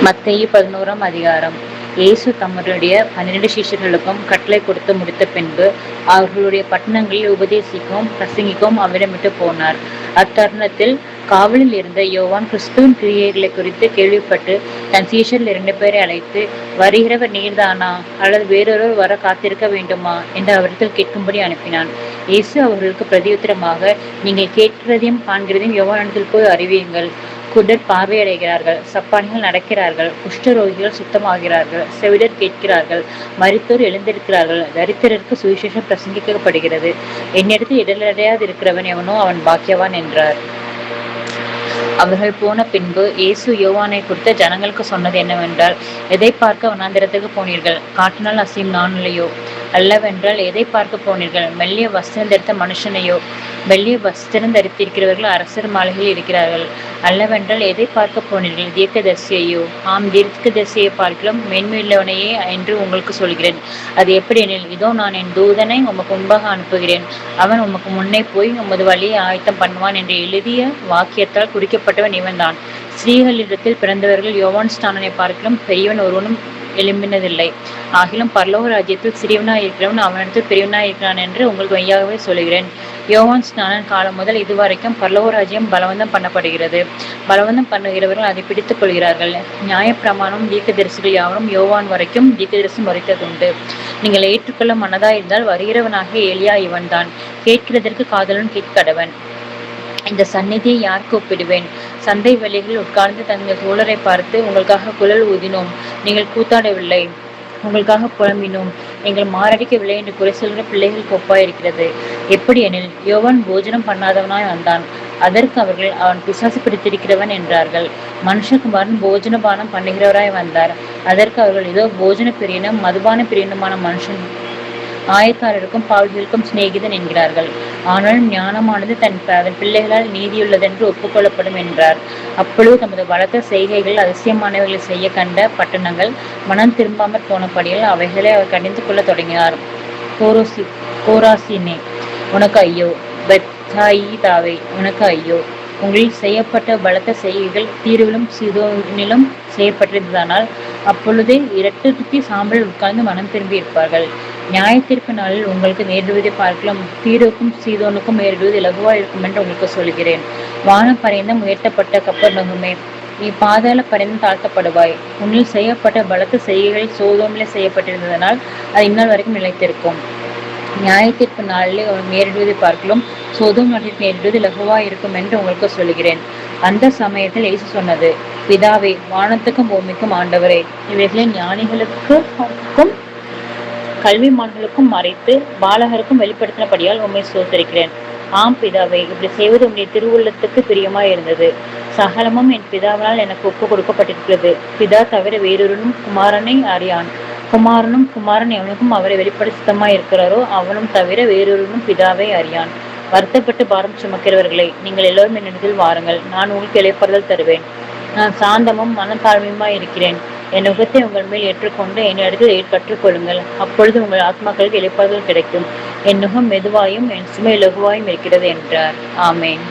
மத்தேயு 11ஆம் அதிகாரம். இயேசு தம்முடைய 12 சீஷர்களுக்கும் கட்டளை கொடுத்து முடித்த பின்பு அவர்களுடைய பட்டணங்களில் உபதேசிக்கவும் பிரசங்கிக்கவும் அவரிடம் விட்டு போனார். அத்தருணத்தில் காவலில் இருந்த யோவான் கிறிஸ்துவின் கிரியைகளை குறித்து கேள்விப்பட்டு தன் சீஷரில் 2 பேரை அழைத்து, வருகிறவர் நீர்தானா, அல்லது வேறொருவர் வர காத்திருக்க வேண்டுமா என்று அவரிடத்தில் கேட்கும்படி அனுப்பினான். இயேசு அவர்களுக்கு பிரதியுத்தரமாக, நீங்கள் கேட்கிறதையும் காண்கிறதையும் யோவானிடத்தில் போய் அறிவியுங்கள். குருடர் பார்வையடைகிறார்கள், சப்பானிகள் நடக்கிறார்கள், குஷ்டரோகிகள் சுத்தமாகிறார்கள், செவிடர் கேட்கிறார்கள், மரித்தோர் எழுந்திருக்கிறார்கள், தரித்திரருக்கு சுவிசேஷம் பிரசங்கிக்கப்படுகிறது. என்னிடத்தில் இடரடையாது இருக்கிறவன் எவனோ அவன் பாக்கியவான் என்றார். அவர்கள் போன பின்பு இயேசு யோவானை குறித்த ஜனங்களுக்கு சொன்னது என்னவென்றால், எதை பார்க்க வனாந்திரத்துக்கு போனீர்கள்? காற்றினால் அசையும் நாணலையோ? அல்லவென்றால் எதை பார்க்க போனீர்கள்? மெல்லிய வஸ்திரம் தரித்த மனுஷனையோ? மெல்லிய வஸ்திரம் தரித்திருக்கிறவர்கள் அரசர் மாளிகையில் இருக்கிறார்கள். அல்லவென்றால் எதை பார்க்க போனீர்கள்? தீர்க்கதரிசியையோ? ஆம், தீர்க்கதரிசியை பார்க்கலாம் மேன்மையுள்ளவனையே என்று உங்களுக்கு சொல்கிறேன். அது எப்படி எனில், இதோ நான் என் தூதனை உமக்கு முன்பாக அனுப்புகிறேன். அவன் உமக்கு முன்னே போய் உமது வழியை ஆயத்தம் பண்ணுவான் என்று எழுதிய வாக்கியத்தால் குறிக்கப்பட்டவன் இவன்தான். ஸ்திரீகளிடத்தில் பிறந்தவர்கள் யோவான் ஸ்நானனை பார்க்கலாம் பெரியவன் ஒருவனும் எழும்பினதில்லை. ஆகிலும் பரலோக ராஜ்யத்தில் சிறியவனாய் இருக்கிறவன் அவனிடத்தில் பெரியவனாய் இருக்கிறான் என்று உங்களுக்கு மெய்யாகவே சொல்கிறேன். யோவான் ஸ்நானன் காலம் முதல் இதுவரைக்கும் பரலோக ராஜ்யம் பலவந்தம் பண்ணப்படுகிறது. பலவந்தம் பண்ணுகிறவர்கள் அதை பிடித்துக் கொள்கிறார்கள். நியாயப்பிரமாணம் தீர்க்கதரிசிகள் யாவரும் யோவான் வரைக்கும் தீர்க்கதரிசி முறைத்ததுண்டு. நீங்கள் ஏற்றுக்கொள்ள மனதாய் இருந்தால் வருகிறவனாகிய எலியா இவன்தான். கேட்கிறதற்கு காதலன் கேட்கடவன். இந்த சந்நிதியை யாருக்கு ஒப்பிடுவேன்? சந்தை வெளிகளில் உட்கார்ந்து தங்கள் தோழரை பார்த்து, உங்களுக்காக குழல் ஊதினோம், நீங்கள் கூத்தாடவில்லை, உங்களுக்காக புலம்பினோம், எங்கள் மாரடிக்கவில்லை என்று குறை சொல்கிற பிள்ளைகளுக்கு ஒப்பாயிருக்கிறது. எப்படி எனில், யோவான் போஜனம் பண்ணாதவனாய் வந்தான். அதற்கு அவர்கள், அவன் பிசாசு பிடித்திருக்கிறவன் என்றார்கள். மனுஷகுமாரன் போஜன பானம் பண்ணுகிறவராய் வந்தார். அதற்கு அவர்கள், இதோ போஜன பிரியனும் மதுபான பிரியனுமான மனுஷன் ஆயக்காரருக்கும் பாவிகளுக்கும் சிநேகிதன் என்கிறார்கள். ஆனாலும் ஞானமானது தன் பிள்ளைகளால் நீதியுள்ளதென்று ஒப்புக்கொள்ளப்படும் என்றார். அப்பொழுது தமது பலத்த செய்கைகள் அதிசயமானவைகளை செய்ய கண்ட பட்டணங்கள் மனம் திரும்பாமற் போனபடியால் அவைகளை அவர் கடிந்து கொள்ள தொடங்கினார். கோராசினே, உனக்கு ஐயோ! பெத்சாயிதாவே, உனக்கு ஐயோ! உங்களில் செய்யப்பட்ட பலத்த செய்கைகள் தீருவிலும் சீதோனிலும் செய்யப்பட்டிருந்ததானால் அப்பொழுதே இரட்டுத்தி சாம்பல் உட்கார்ந்து மனம் திரும்பி இருப்பார்கள். நியாயத்தீர்ப்பு நாளில் உங்களுக்கு நேரிடுவதை பார்க்கலாம் தீருக்கும் சீதோனுக்கும் நேரிடுவது இலகுவா இருக்கும் என்று உங்களுக்கு சொல்கிறேன். வானம் பறைந்தும் உயர்த்தப்பட்ட கப்பர்நகுமே, நீ பாதாள பறைந்தும் தாழ்த்தப்படுவாய். உன்னில் செய்யப்பட்ட பலத்த செய்கைகள் சோதோமிலே செய்யப்பட்டிருந்ததனால் அது இந்நாள் வரைக்கும் நிலைத்திருக்கும். நியாயத்தீர்ப்பு நாளிலே நேரிடுவதை பார்க்கலாம் சோதோம் நாட்டில் நேரிடுவது இலகுவா இருக்கும் என்று உங்களுக்கு சொல்கிறேன். அந்த சமயத்தில் இயேசு சொன்னது, பிதாவே, வானத்துக்கும் பூமிக்கும் ஆண்டவரே, இவைகளை ஞானிகளுக்கும் கல்விமான்களுக்கும் மறைத்து பாலகருக்கும் வெளிப்படுத்தினபடியால் உம்மை ஸ்தோத்திரிக்கிறேன். ஆம் பிதாவே, இப்படி செய்வது உம்முடைய திருவுள்ளத்துக்கு பிரியமாய் இருந்தது. சகலமும் என் பிதாவினால் எனக்கு ஒப்பு கொடுக்கப்பட்டிருக்கிறது. பிதா தவிர வேறொருவனும் குமாரனை அறியான். குமாரன் எவனுக்கும் அவரை வெளிப்பட சித்தமாய் இருக்கிறாரோ அவனும் தவிர வேறொருவனும் பிதாவை அறியான். வருத்தப்பட்டு பாரம் சுமக்கிறவர்களை, நீங்கள் எல்லோரும் என்னிடத்தில் வாருங்கள், நான் உங்களுக்கு இளைப்பாறுதல் தருவேன். நான் சாந்தமும் மனத்தாழ்மையுமாய் இருக்கிறேன். என் நுகத்தை உங்கள் மேல் ஏற்றுக்கொண்டு என்னிடத்தில் கற்றுக்கொள்ளுங்கள். அப்பொழுது உங்கள் ஆத்மாக்களுக்கு இளைப்பாறுதல் கிடைக்கும். என் நுகம் மெதுவாயும் என் சுமை இலகுவாயும் இருக்கிறது என்றார். ஆமேன்.